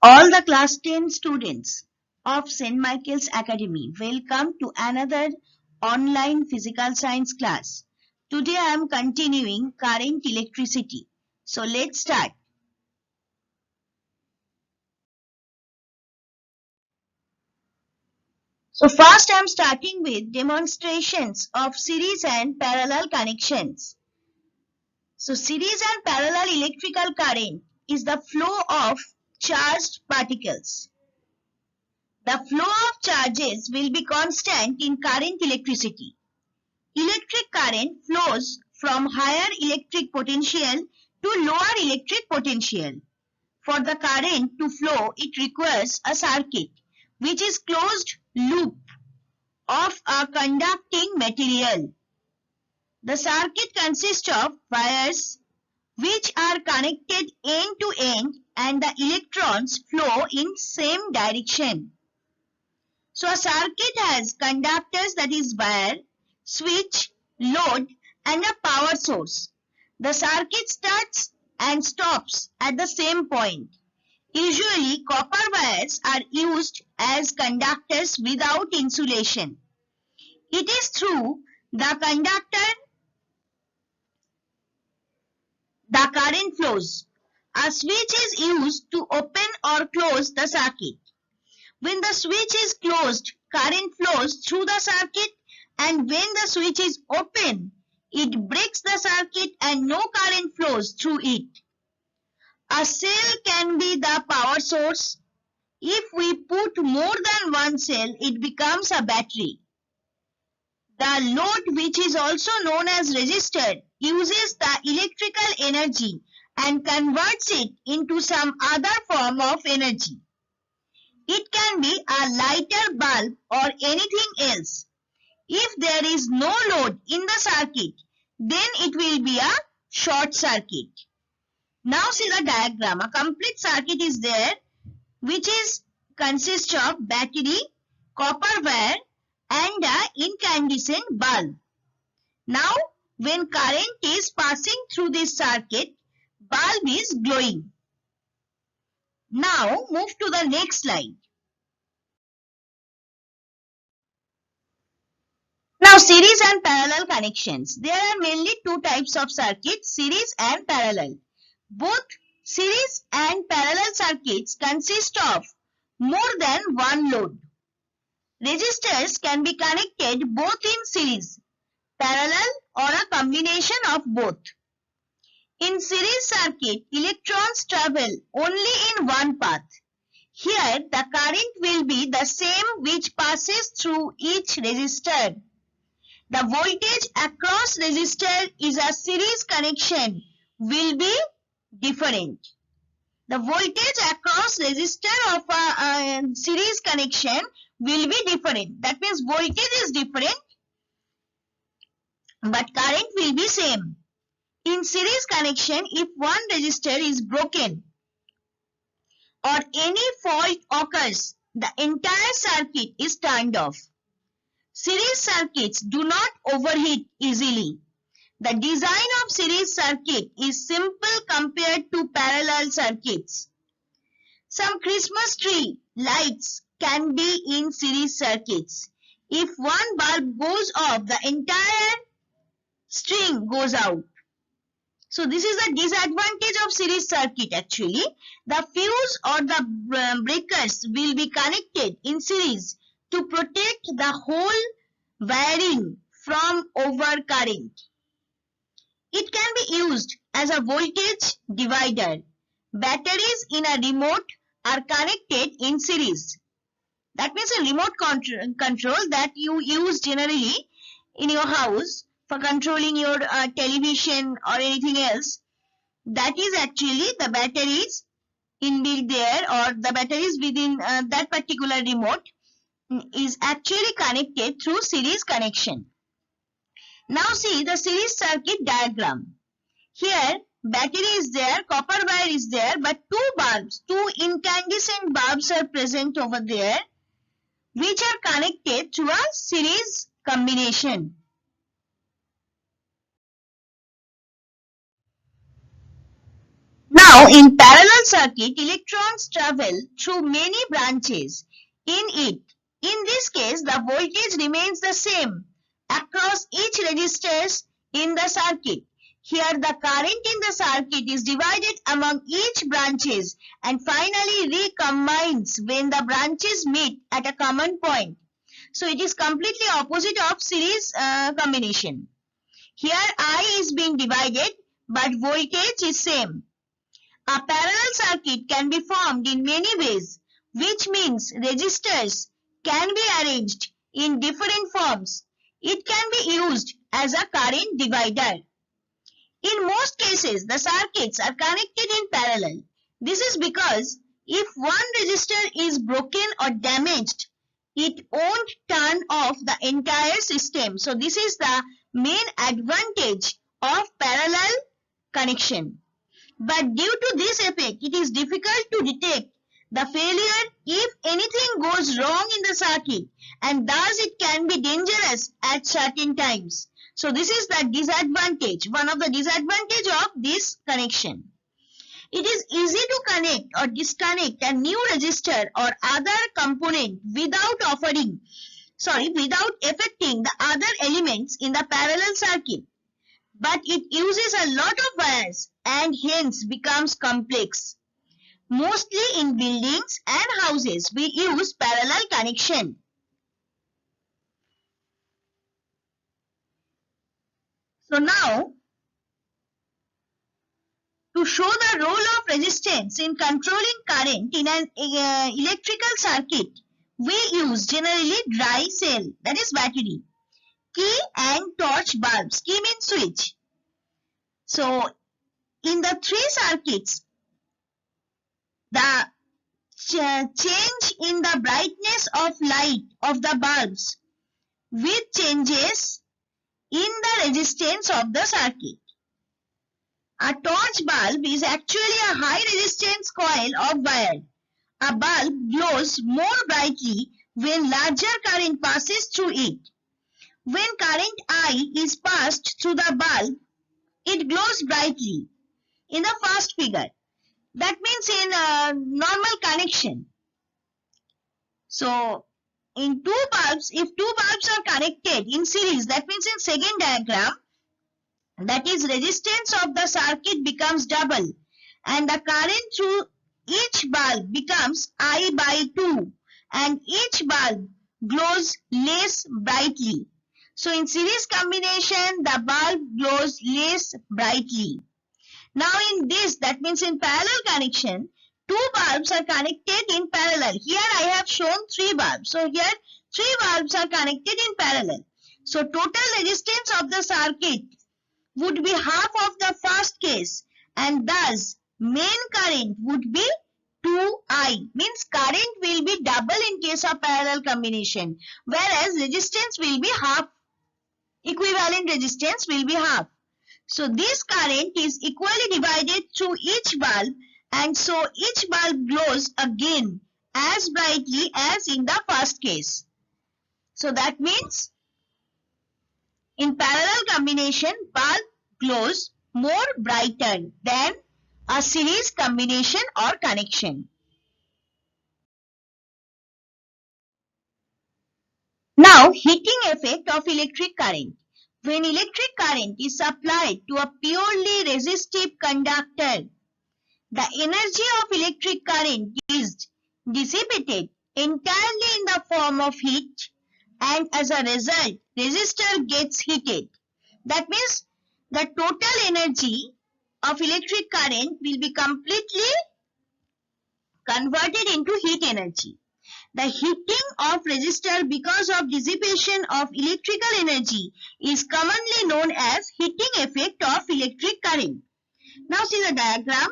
All the class 10 students of St. Michael's Academy, welcome to another online physical science class. Today I am continuing current electricity. So let's start. So first I am starting with demonstrations of series and parallel connections. So series and parallel electrical current is the flow of charged particles. The flow of charges will be constant in current electricity. Electric current flows from higher electric potential to lower electric potential. For the current to flow, it requires a circuit, which is closed loop of a conducting material. The circuit consists of wires which are connected end to end and the electrons flow in same direction. So a circuit has conductors, that is wire, switch, load and a power source. The circuit starts and stops at the same point. Usually copper wires are used as conductors without insulation. It is through the conductor the current flows. A switch is used to open or close the circuit. When the switch is closed, current flows through the circuit, and when the switch is open, it breaks the circuit and no current flows through it. A cell can be the power source. If we put more than one cell, it becomes a battery. The load, which is also known as resistor, uses the electrical energy and converts it into some other form of energy. It can be a lighter bulb or anything else. If there is no load in the circuit, then it will be a short circuit. Now see the diagram. A complete circuit is there, which consists of battery, copper wire and an incandescent bulb. Now when current is passing through this circuit, bulb is glowing. Now move to the next slide. Now series and parallel connections. There are mainly two types of circuits, series and parallel. Both series and parallel circuits consist of more than one load. Resistors can be connected both in series, parallel or a combination of both. In series circuit, electrons travel only in one path. Here the current will be the same which passes through each resistor. The voltage across resistor is a series connection will be different. The voltage across resistor of a series connection will be different. That means voltage is different, but current will be same. In series connection, if one resistor is broken or any fault occurs, the entire circuit is turned off. Series circuits do not overheat easily. The design of series circuit is simple compared to parallel circuits. Some Christmas tree lights can be in series circuits. If one bulb goes off, the entire string goes out. So this is the disadvantage of series circuit actually. The fuse or the breakers will be connected in series to protect the whole wiring from overcurrent. It can be used as a voltage divider. Batteries in a remote are connected in series. That means a remote control that you use generally in your house for controlling your television or anything else. That is actually the batteries inbuilt there, or the batteries within that particular remote is actually connected through series connection. Now see the series circuit diagram. Here battery is there, copper wire is there, but two incandescent bulbs are present over there, which are connected through a series combination. Now Now, in parallel circuit, electrons travel through many branches in it. In this case, the voltage remains the same across each resistors in the circuit. Here, the current in the circuit is divided among each branches and finally recombines when the branches meet at a common point. So, it is completely opposite of series combination. Here, I is being divided, but voltage is same. A parallel circuit can be formed in many ways, which means resistors can be arranged in different forms. It can be used as a current divider. In most cases, the circuits are connected in parallel. This is because if one resistor is broken or damaged, it won't turn off the entire system. So this is the main advantage of parallel connection. But due to this effect, it is difficult to detect the failure if anything goes wrong in the circuit, and thus it can be dangerous at certain times. So this is the disadvantage, one of the disadvantage of this connection. It is easy to connect or disconnect a new resistor or other component without affecting the other elements in the parallel circuit. But it uses a lot of wires and hence becomes complex. Mostly in buildings and houses, we use parallel connection. So now, to show the role of resistance in controlling current in an electrical circuit, we use generally dry cell, that is battery, key and torch bulbs. Key means switch. So, in the three circuits, the change in the brightness of light of the bulbs with changes in the resistance of the circuit. A torch bulb is actually a high resistance coil of wire. A bulb glows more brightly when larger current passes through it. When current I is passed through the bulb, it glows brightly in the first figure. That means in a normal connection. So, in two bulbs, if two bulbs are connected in series, that means in second diagram, that is resistance of the circuit becomes double and the current through each bulb becomes I by 2 and each bulb glows less brightly. So, in series combination, the bulb glows less brightly. Now, in this, that means in parallel connection, two bulbs are connected in parallel. Here I have shown three bulbs. So here three bulbs are connected in parallel. So total resistance of the circuit would be half of the first case and thus main current would be 2I. Means current will be double in case of parallel combination, whereas resistance will be half. Equivalent resistance will be half. So this current is equally divided through each bulb and so each bulb glows again as brightly as in the first case. So that means in parallel combination, bulb glows more brighter than a series combination or connection. Now, heating effect of electric current. When electric current is supplied to a purely resistive conductor, the energy of electric current is dissipated entirely in the form of heat and as a result, resistor gets heated. That means the total energy of electric current will be completely converted into heat energy. The heating of resistor because of dissipation of electrical energy is commonly known as heating effect of electric current. Now see the diagram.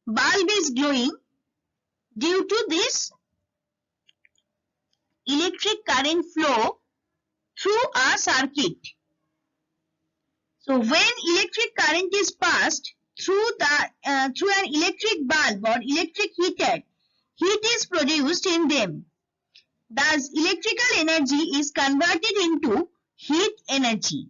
Bulb is glowing due to this electric current flow through a circuit. So when electric current is passed through an electric bulb or electric heater, heat is produced in them. Thus, electrical energy is converted into heat energy.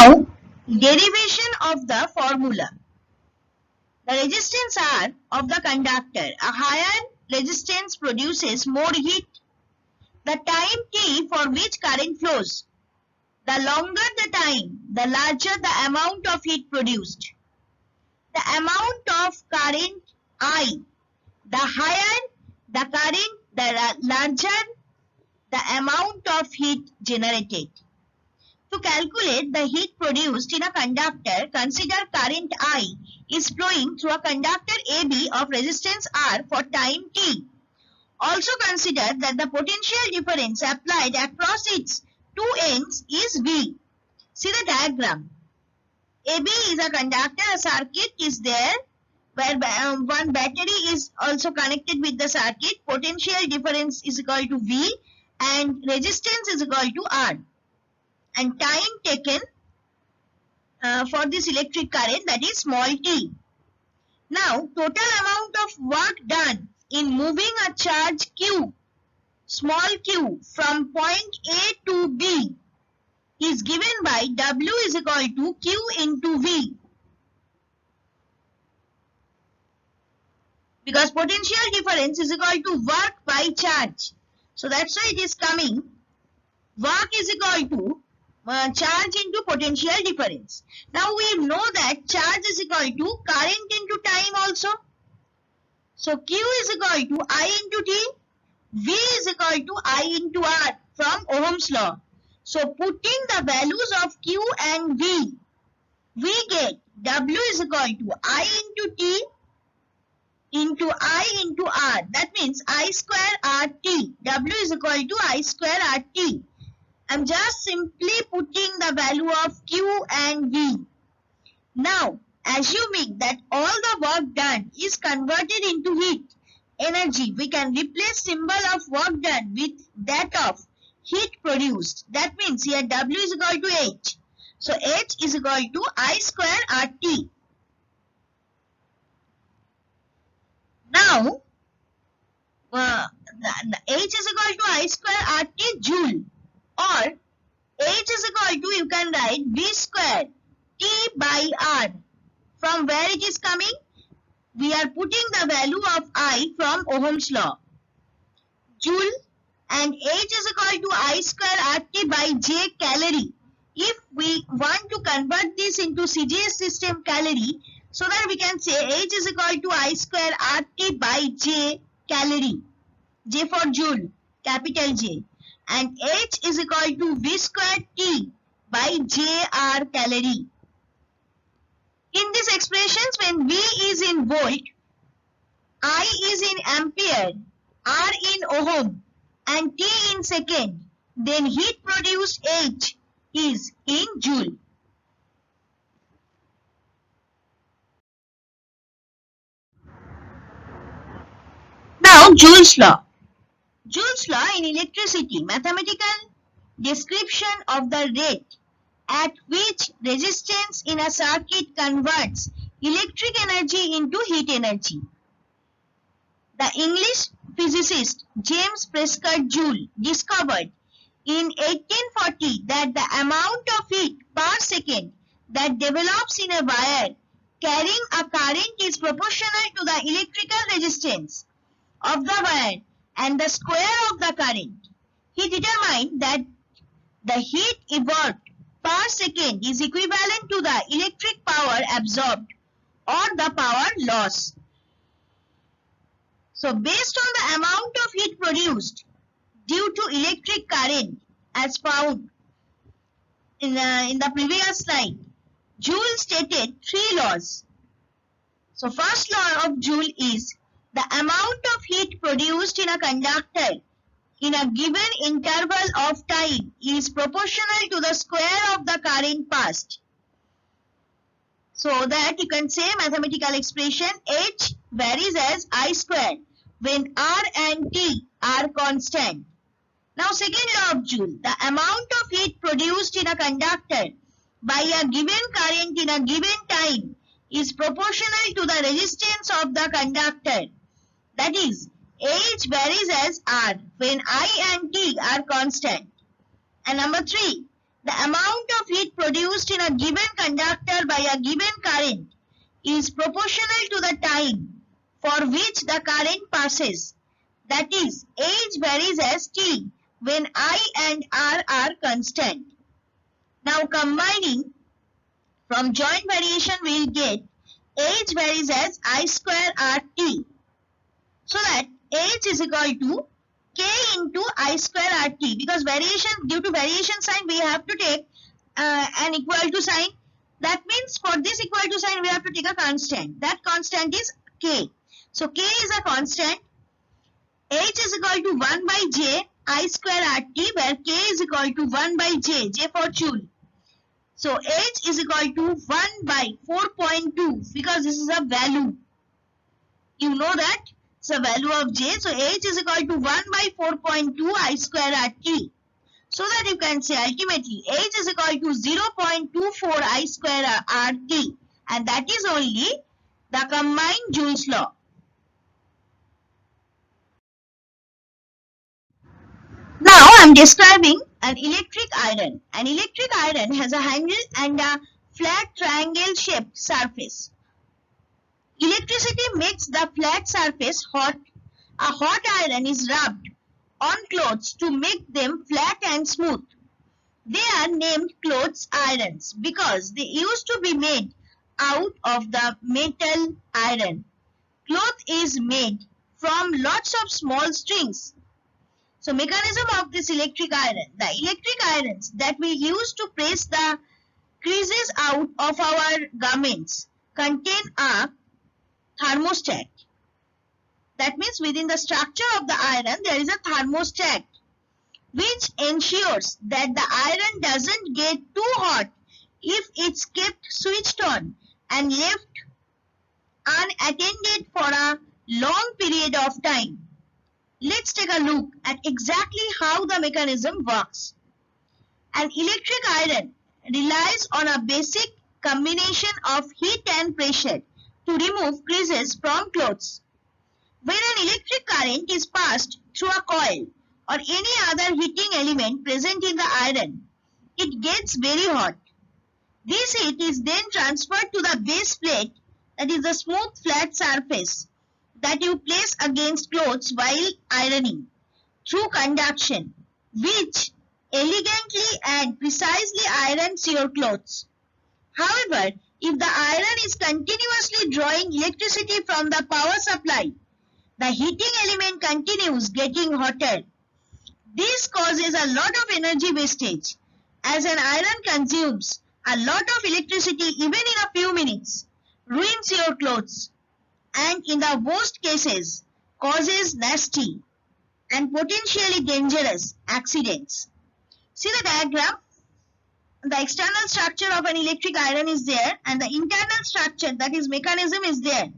Now, derivation of the formula. The resistance R of the conductor. A higher resistance produces more heat. The time t for which current flows. The longer the time, the larger the amount of heat produced. The amount of current I. The higher the current, the larger the amount of heat generated. To calculate the heat produced in a conductor, consider current I is flowing through a conductor AB of resistance R for time t. Also consider that the potential difference applied across its two ends is V. See the diagram. AB is a conductor, a circuit is there where one battery is also connected with the circuit. Potential difference is equal to V and resistance is equal to R. And time taken for this electric current, that is small t. Now, total amount of work done in moving a charge Q, small q, from point A to B is given by W is equal to Q into V. Because potential difference is equal to work by charge. So that's why it is coming. Work is equal to charge into potential difference. Now we know that charge is equal to current into time also. So Q is equal to I into T. V is equal to I into R from Ohm's law. So putting the values of Q and V, we get W is equal to I into T into I into R. That means I square RT. W is equal to I square RT. I'm just simply putting the value of Q and V. Now, assuming that all the work done is converted into heat, energy, we can replace symbol of work done with that of heat produced. That means here W is equal to H. So H is equal to I square RT. Now, H is equal to I square RT joule, or H is equal to, you can write V square T by R. From where it is coming? We are putting the value of I from Ohm's law. Joule, and H is equal to I square RT by J calorie. If we want to convert this into CGS system calorie, so that we can say H is equal to I square RT by J calorie. J for joule, capital J. And H is equal to V square T by JR calorie. In these expressions, when V is in volt, I is in ampere, R in ohm, and T in second, then heat produced H is in joule. Now, Joule's law. Joule's law in electricity, mathematical description of the rate at which resistance in a circuit converts electric energy into heat energy. The English physicist James Prescott Joule discovered in 1840 that the amount of heat per second that develops in a wire carrying a current is proportional to the electrical resistance of the wire and the square of the current. He determined that the heat evolved per second is equivalent to the electric power absorbed or the power loss. So based on the amount of heat produced due to electric current as found in the previous slide, Joule stated three laws. So first law of Joule is the amount of heat produced in a conductor in a given interval of time is proportional to the square of the current passed. So that you can say mathematical expression H varies as I square when R and T are constant. Now second law of Joule, the amount of heat produced in a conductor by a given current in a given time is proportional to the resistance of the conductor. That is, H varies as R when I and T are constant. And number 3, The amount of heat produced in a given conductor by a given current is proportional to the time for which the current passes. That is, H varies as T when I and R are constant. Now combining from joint variation we will get H varies as I square RT. So that H is equal to K into I square RT, because due to variation sign we have to take an equal to sign. That means for this equal to sign we have to take a constant. That constant is K. So K is a constant. H is equal to 1 by J I square RT, where K is equal to 1 by J for Joule. So H is equal to 1 by 4.2, because this is a value. You know that it's a value of J. So H is equal to 1 by 4.2 I square RT. So that you can say ultimately H is equal to 0.24 I square RT, and that is only the combined Joule's law. Now I am describing an electric iron. An electric iron has a handle and a flat triangle shaped surface. Electricity makes the flat surface hot. A hot iron is rubbed on clothes to make them flat and smooth. They are named clothes irons because they used to be made out of the metal iron. Cloth is made from lots of small strings. So mechanism of this electric iron. The electric irons that we use to press the creases out of our garments contain a thermostat. That means within the structure of the iron there is a thermostat which ensures that the iron doesn't get too hot if it's kept switched on and left unattended for a long period of time. Let's take a look at exactly how the mechanism works. An electric iron relies on a basic combination of heat and pressure to remove creases from clothes. When an electric current is passed through a coil or any other heating element present in the iron, it gets very hot. This heat is then transferred to the base plate, that is the smooth flat surface that you place against clothes while ironing, through conduction, which elegantly and precisely irons your clothes. However, if the iron is continuously drawing electricity from the power supply, the heating element continues getting hotter. This causes a lot of energy wastage, as an iron consumes a lot of electricity even in a few minutes, ruins your clothes, and in the worst cases causes nasty and potentially dangerous accidents. See the diagram? The external structure of an electric iron is there and the internal structure, that is mechanism, is there.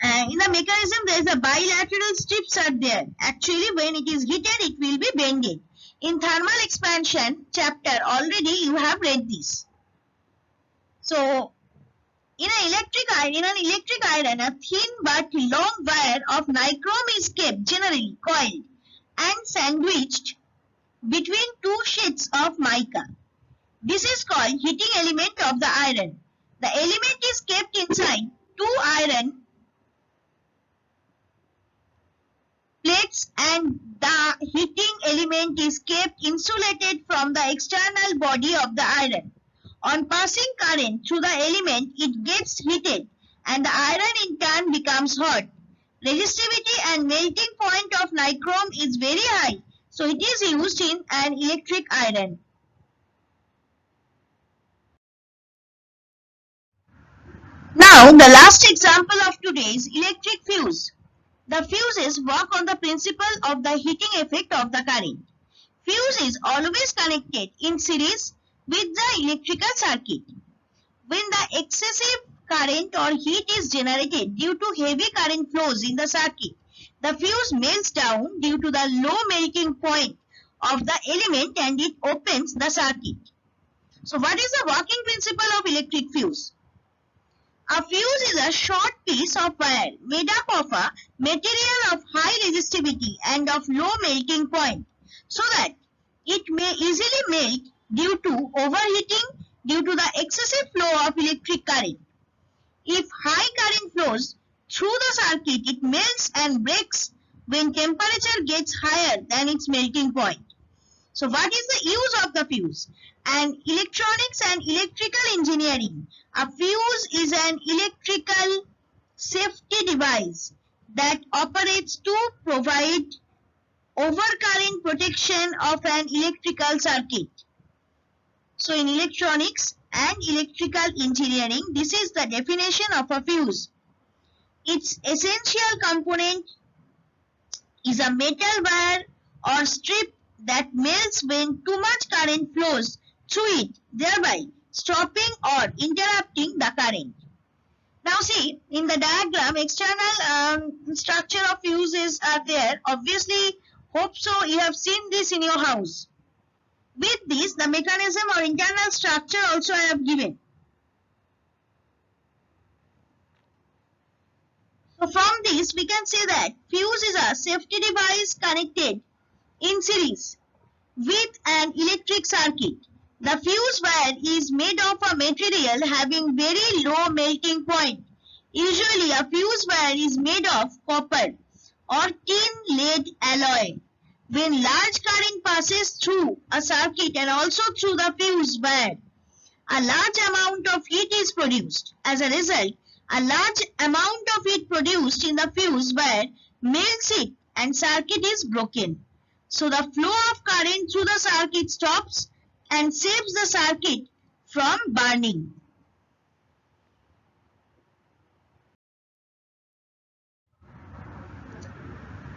In the mechanism there is a bilateral strips are there. Actually when it is heated it will be bended. In thermal expansion chapter already you have read this. So in an electric iron, a thin but long wire of nichrome is kept, generally coiled and sandwiched between two sheets of mica. This is called heating element of the iron. The element is kept inside two iron plates and the heating element is kept insulated from the external body of the iron. On passing current through the element, it gets heated and the iron in turn becomes hot. Resistivity and melting point of nichrome is very high, so it is used in an electric iron. Now, the last example of today's electric fuse. The fuses work on the principle of the heating effect of the current. Fuse is always connected in series with the electrical circuit. When the excessive current or heat is generated due to heavy current flows in the circuit, the fuse melts down due to the low melting point of the element and it opens the circuit. So what is the working principle of electric fuse? A fuse is a short piece of wire made up of a material of high resistivity and of low melting point, so that it may may easily melt due to overheating due to the excessive flow of electric current. If high current flows through the circuit, it melts and breaks when temperature gets higher than its melting point. So what is the use of the fuse? And electronics and electrical engineering. A fuse is an electrical safety device that operates to provide overcurrent protection of an electrical circuit. So in electronics and electrical engineering, this is the definition of a fuse. Its essential component is a metal wire or strip that melts when too much current flows through it, thereby stopping or interrupting the current. Now see, in the diagram, external structure of fuses are there. Obviously, hope so you have seen this in your house. With this, the mechanism or internal structure also I have given. So from this, we can say that fuse is a safety device connected in series with an electric circuit. The fuse wire is made of a material having very low melting point. Usually, a fuse wire is made of copper or tin lead alloy. When large current passes through a circuit and also through the fuse wire, a large amount of heat is produced. As a result, a large amount of heat produced in the fuse wire melts it and circuit is broken. So the flow of current through the circuit stops and saves the circuit from burning.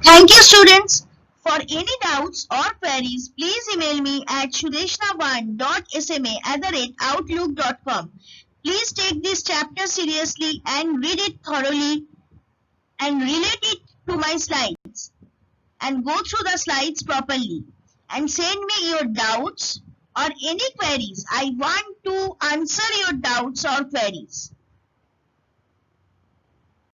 Thank you, students. For any doubts or queries, please email me at sudeshna1.sma@outlook.com. Please take this chapter seriously and read it thoroughly and relate it to my slides and go through the slides properly and send me your doubts or any queries. I want to answer your doubts or queries.